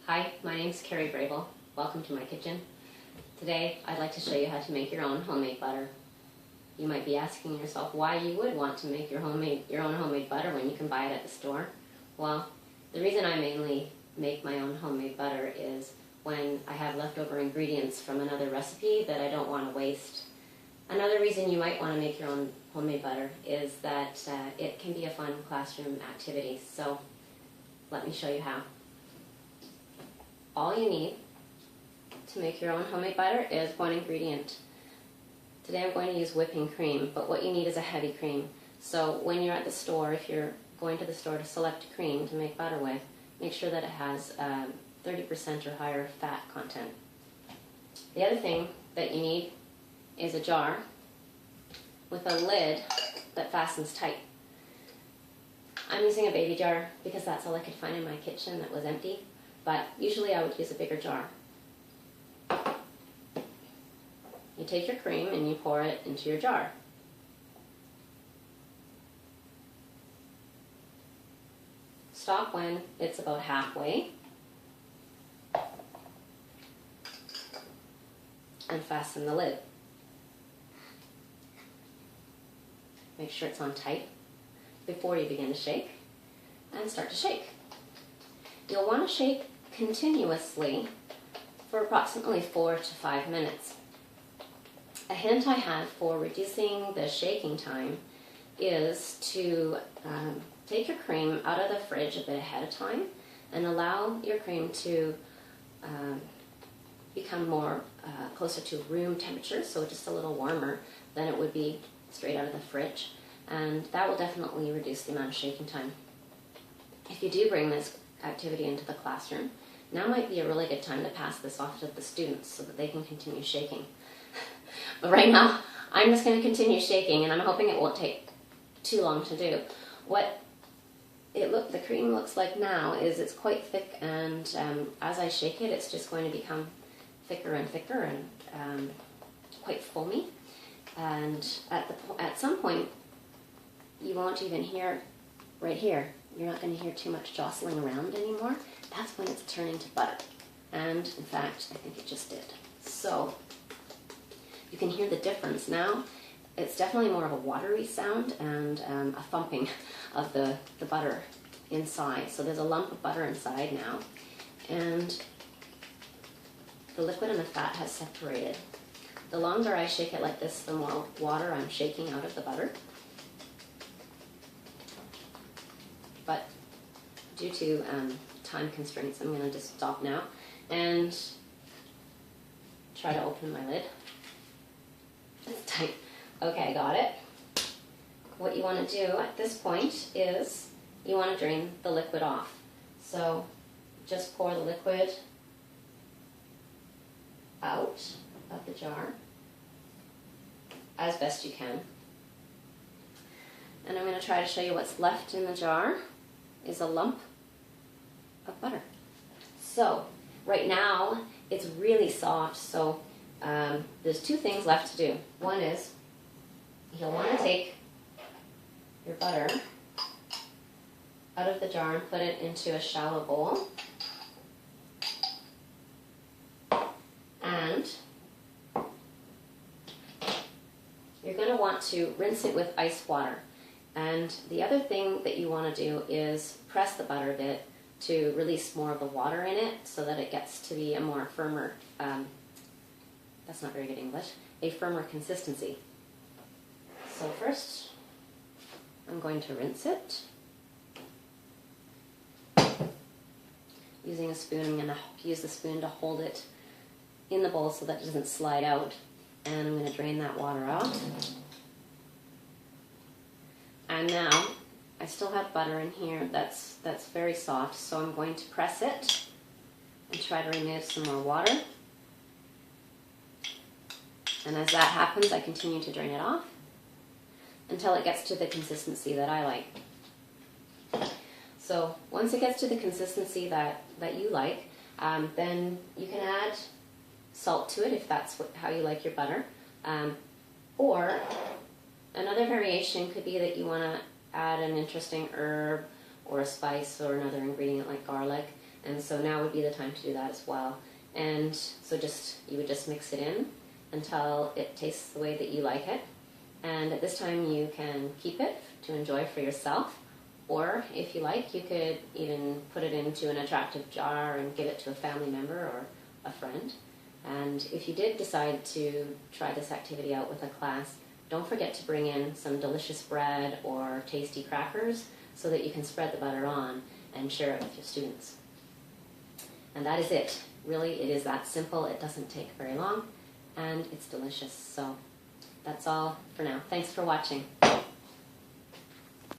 Hi, my name is Carrie Brable. Welcome to my kitchen. Today I'd like to show you how to make your own homemade butter. You might be asking yourself why you would want to make your own homemade butter when you can buy it at the store. Well, the reason I mainly make my own homemade butter is when I have leftover ingredients from another recipe that I don't want to waste. Another reason you might want to make your own homemade butter is that it can be a fun classroom activity. So let me show you how. All you need to make your own homemade butter is one ingredient. Today I'm going to use whipping cream, but what you need is a heavy cream. So when you're at the store, if you're going to the store to select a cream to make butter with, make sure that it has 30% or higher fat content. The other thing that you need is a jar with a lid that fastens tight. I'm using a baby jar because that's all I could find in my kitchen that was empty, but usually I would use a bigger jar. You take your cream and you pour it into your jar. Stop when it's about halfway and fasten the lid. Make sure it's on tight before you begin to shake, and start to shake. You'll want to shake continuously for approximately 4 to 5 minutes. A hint I have for reducing the shaking time is to take your cream out of the fridge a bit ahead of time and allow your cream to become more closer to room temperature, so just a little warmer than it would be straight out of the fridge, and that will definitely reduce the amount of shaking time. If you do bring this activity into the classroom, now might be a really good time to pass this off to the students so that they can continue shaking. But right now, I'm just going to continue shaking, and I'm hoping it won't take too long to do. What the cream looks like now is it's quite thick, and as I shake it, it's just going to become thicker and thicker and quite foamy. And at some point, you won't even hear right here. You're not going to hear too much jostling around anymore. That's when it's turning to butter. And in fact, I think it just did. So you can hear the difference now. It's definitely more of a watery sound and a thumping of the butter inside. So there's a lump of butter inside now, and the liquid and the fat has separated. The longer I shake it like this, the more water I'm shaking out of the butter. But due to time constraints, I'm going to just stop now and try to open my lid. It's tight. Okay, I got it. What you want to do at this point is you want to drain the liquid off. So just pour the liquid out of the jar as best you can. And I'm going to try to show you what's left in the jar is a lump of butter. So right now it's really soft, so there's two things left to do. One is you'll want to take your butter out of the jar and put it into a shallow bowl. And you're going to want to rinse it with ice water. And the other thing that you want to do is press the butter a bit to release more of the water in it so that it gets to be a more firmer, that's not very good English, a firmer consistency. So first, I'm going to rinse it. Using a spoon, I'm going to use the spoon to hold it in the bowl so that it doesn't slide out. And I'm going to drain that water out. And now, I still have butter in here that's very soft, so I'm going to press it and try to remove some more water. And as that happens, I continue to drain it off until it gets to the consistency that I like. So once it gets to the consistency that you like, then you can add salt to it if that's how you like your butter. Or another variation could be that you want to add an interesting herb or a spice or another ingredient like garlic. And so now would be the time to do that as well. And so you would just mix it in until it tastes the way that you like it. And at this time you can keep it to enjoy for yourself, or if you like, you could even put it into an attractive jar and give it to a family member or a friend. And if you did decide to try this activity out with a class, don't forget to bring in some delicious bread or tasty crackers so that you can spread the butter on and share it with your students. And that is it. Really, it is that simple. It doesn't take very long, and it's delicious. So that's all for now. Thanks for watching.